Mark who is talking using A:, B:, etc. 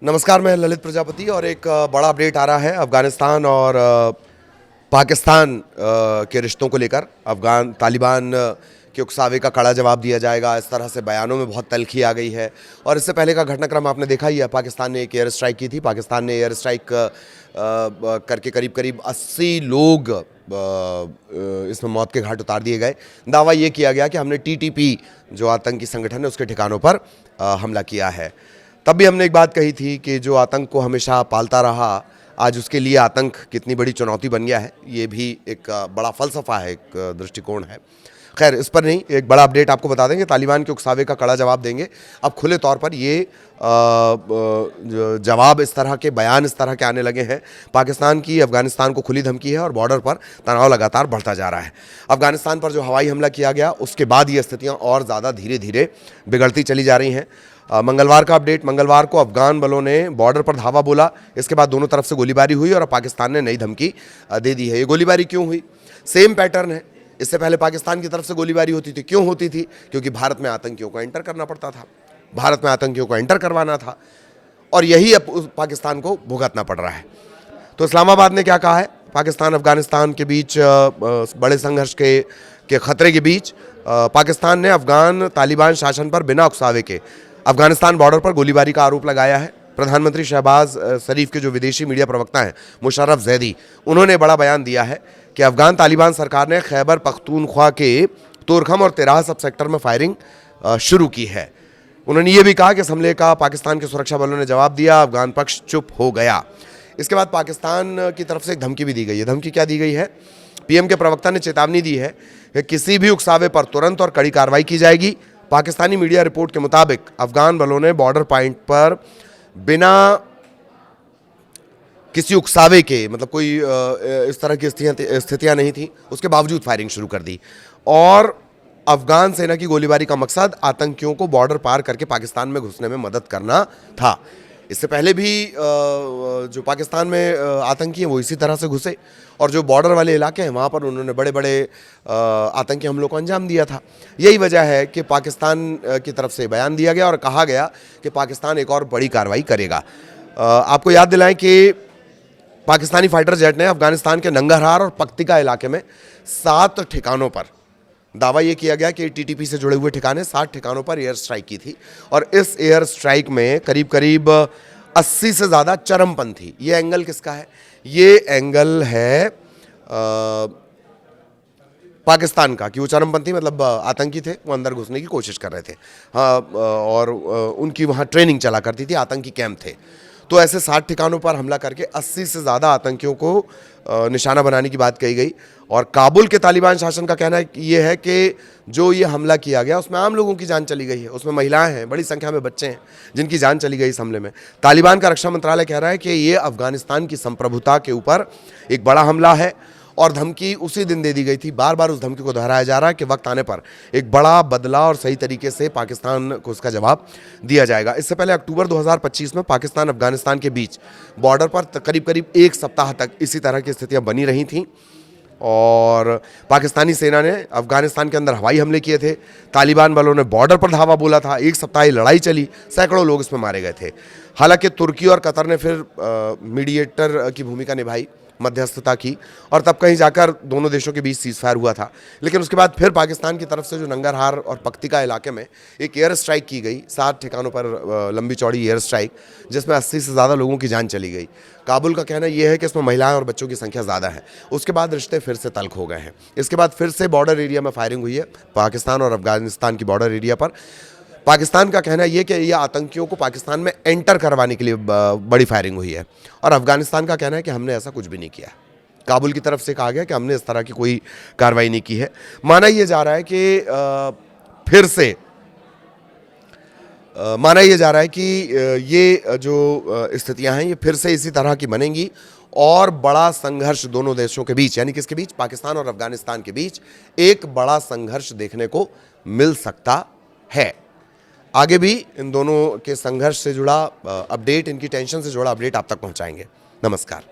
A: नमस्कार, मैं ललित प्रजापति और एक बड़ा अपडेट आ रहा है अफ़गानिस्तान और पाकिस्तान के रिश्तों को लेकर। अफ़गान तालिबान के उकसावे का कड़ा जवाब दिया जाएगा, इस तरह से बयानों में बहुत तल्खी आ गई है। और इससे पहले का घटनाक्रम आपने देखा ही है, पाकिस्तान ने एक एयर स्ट्राइक की थी। पाकिस्तान ने एयर स्ट्राइक करके करीब करीब 80 लोग इसमें मौत के घाट उतार दिए गए। दावा ये किया गया कि हमने TTP जो आतंकी संगठन है उसके ठिकानों पर हमला किया है। तब भी हमने एक बात कही थी कि जो आतंक को हमेशा पालता रहा, आज उसके लिए आतंक कितनी बड़ी चुनौती बन गया है, ये भी एक बड़ा फ़लसफ़ा है, एक दृष्टिकोण है। खैर, इस पर नहीं, एक बड़ा अपडेट आपको बता देंगे। तालिबान के उकसावे का कड़ा जवाब देंगे। अब खुले तौर पर ये जवाब इस तरह के बयान इस तरह के आने लगे हैं। पाकिस्तान की अफ़गानिस्तान को खुली धमकी है और बॉर्डर पर तनाव लगातार बढ़ता जा रहा है। अफ़गानिस्तान पर जो हवाई हमला किया गया उसके बाद ये स्थितियाँ और ज़्यादा धीरे धीरे बिगड़ती चली जा रही हैं। मंगलवार का अपडेट, मंगलवार को अफगान बलों ने बॉर्डर पर धावा बोला। इसके बाद दोनों तरफ से गोलीबारी हुई और पाकिस्तान ने नई धमकी दे दी है। ये गोलीबारी क्यों हुई? सेम पैटर्न है। इससे पहले पाकिस्तान की तरफ से गोलीबारी होती थी। क्यों होती थी? क्योंकि भारत में आतंकियों को एंटर करना पड़ता था, भारत में आतंकियों को एंटर करवाना था, और यही अब पाकिस्तान को भुगतना पड़ रहा है। तो इस्लामाबाद ने क्या कहा है? पाकिस्तान अफगानिस्तान के बीच बड़े संघर्ष के खतरे के बीच पाकिस्तान ने अफगान तालिबान शासन पर बिना उकसावे के अफगानिस्तान बॉर्डर पर गोलीबारी का आरोप लगाया है। प्रधानमंत्री शहबाज शरीफ के जो विदेशी मीडिया प्रवक्ता हैं मुशर्रफ जैदी, उन्होंने बड़ा बयान दिया है कि अफगान तालिबान सरकार ने खैबर पख्तूनख्वा के तोरखम और तेराह सब सेक्टर में फायरिंग शुरू की है। उन्होंने ये भी कहा कि इस हमले का पाकिस्तान के सुरक्षा बलों ने जवाब दिया, अफगान पक्ष चुप हो गया। इसके बाद पाकिस्तान की तरफ से एक धमकी भी दी गई है। धमकी क्या दी गई है? PM के प्रवक्ता ने चेतावनी दी है कि किसी भी उकसावे पर तुरंत और कड़ी कार्रवाई की जाएगी। पाकिस्तानी मीडिया रिपोर्ट के मुताबिक अफगान बलों ने बॉर्डर पॉइंट पर बिना किसी उकसावे के, मतलब कोई इस तरह की स्थितियां नहीं थी, उसके बावजूद फायरिंग शुरू कर दी। और अफगान सेना की गोलीबारी का मकसद आतंकियों को बॉर्डर पार करके पाकिस्तान में घुसने में मदद करना था। इससे पहले भी जो पाकिस्तान में आतंकी हैं वो इसी तरह से घुसे, और जो बॉर्डर वाले इलाके हैं वहाँ पर उन्होंने बड़े बड़े आतंकी हमलों को अंजाम दिया था। यही वजह है कि पाकिस्तान की तरफ से बयान दिया गया और कहा गया कि पाकिस्तान एक और बड़ी कार्रवाई करेगा। आपको याद दिलाएं कि पाकिस्तानी फाइटर जेट ने अफगानिस्तान के नंगरहार और पक्तिका इलाके में 7 ठिकानों पर, दावा ये किया गया कि TTP से जुड़े हुए ठिकाने 7 ठिकानों पर एयर स्ट्राइक की थी। और इस एयर स्ट्राइक में करीब करीब 80 से ज़्यादा चरमपंथी। ये एंगल किसका है? ये एंगल है पाकिस्तान का, कि वो चरमपंथी मतलब आतंकी थे, वो अंदर घुसने की कोशिश कर रहे थे। हाँ, और उनकी वहाँ ट्रेनिंग चला करती थी, आतंकी कैंप थे। तो ऐसे 7 ठिकानों पर हमला करके 80 से ज़्यादा आतंकियों को निशाना बनाने की बात कही गई। और काबुल के तालिबान शासन का कहना ये है कि जो ये हमला किया गया उसमें आम लोगों की जान चली गई है, उसमें महिलाएं हैं, बड़ी संख्या में बच्चे हैं जिनकी जान चली गई इस हमले में। तालिबान का रक्षा मंत्रालय कह रहा है कि ये अफगानिस्तान की संप्रभुता के ऊपर एक बड़ा हमला है, और धमकी उसी दिन दे दी गई थी। बार बार उस धमकी को दोहराया जा रहा है कि वक्त आने पर एक बड़ा बदला और सही तरीके से पाकिस्तान को उसका जवाब दिया जाएगा। इससे पहले अक्टूबर 2025 में पाकिस्तान अफगानिस्तान के बीच बॉर्डर पर करीब करीब 1 सप्ताह तक इसी तरह की स्थितियां बनी रही थीं, और पाकिस्तानी सेना ने अफगानिस्तान के अंदर हवाई हमले किए थे। तालिबान बलों ने बॉर्डर पर धावा बोला था। 1 सप्ताह लड़ाई चली, सैकड़ों लोग इसमें मारे गए थे। हालांकि तुर्की और कतर ने फिर मीडिएटर की भूमिका निभाई, मध्यस्थता की, और तब कहीं जाकर दोनों देशों के बीच सीज़फायर हुआ था। लेकिन उसके बाद फिर पाकिस्तान की तरफ से जो नंगरहार और पक्तिका इलाके में एक एयर स्ट्राइक की गई, 7 ठिकानों पर लंबी चौड़ी एयर स्ट्राइक, जिसमें 80 से ज़्यादा लोगों की जान चली गई। काबुल का कहना यह है कि इसमें महिलाएं और बच्चों की संख्या ज़्यादा है। उसके बाद रिश्ते फिर से तल्ख हो गए हैं। इसके बाद फिर से बॉर्डर एरिया में फायरिंग हुई है, पाकिस्तान और अफगानिस्तान की बॉर्डर एरिया पर। पाकिस्तान का कहना यह कि यह आतंकियों को पाकिस्तान में एंटर करवाने के लिए बड़ी फायरिंग हुई है, और अफगानिस्तान का कहना है कि हमने ऐसा कुछ भी नहीं किया। काबुल की तरफ से कहा गया कि हमने इस तरह की कोई कार्रवाई नहीं की है। माना यह जा रहा है कि ये जो स्थितियां हैं ये फिर से इसी तरह की बनेंगी, और बड़ा संघर्ष दोनों देशों के बीच, यानी किसके बीच? पाकिस्तान और अफगानिस्तान के बीच एक बड़ा संघर्ष देखने को मिल सकता है। आगे भी इन दोनों के संघर्ष से जुड़ा अपडेट, इनकी टेंशन से जुड़ा अपडेट आप तक पहुंचाएंगे। नमस्कार।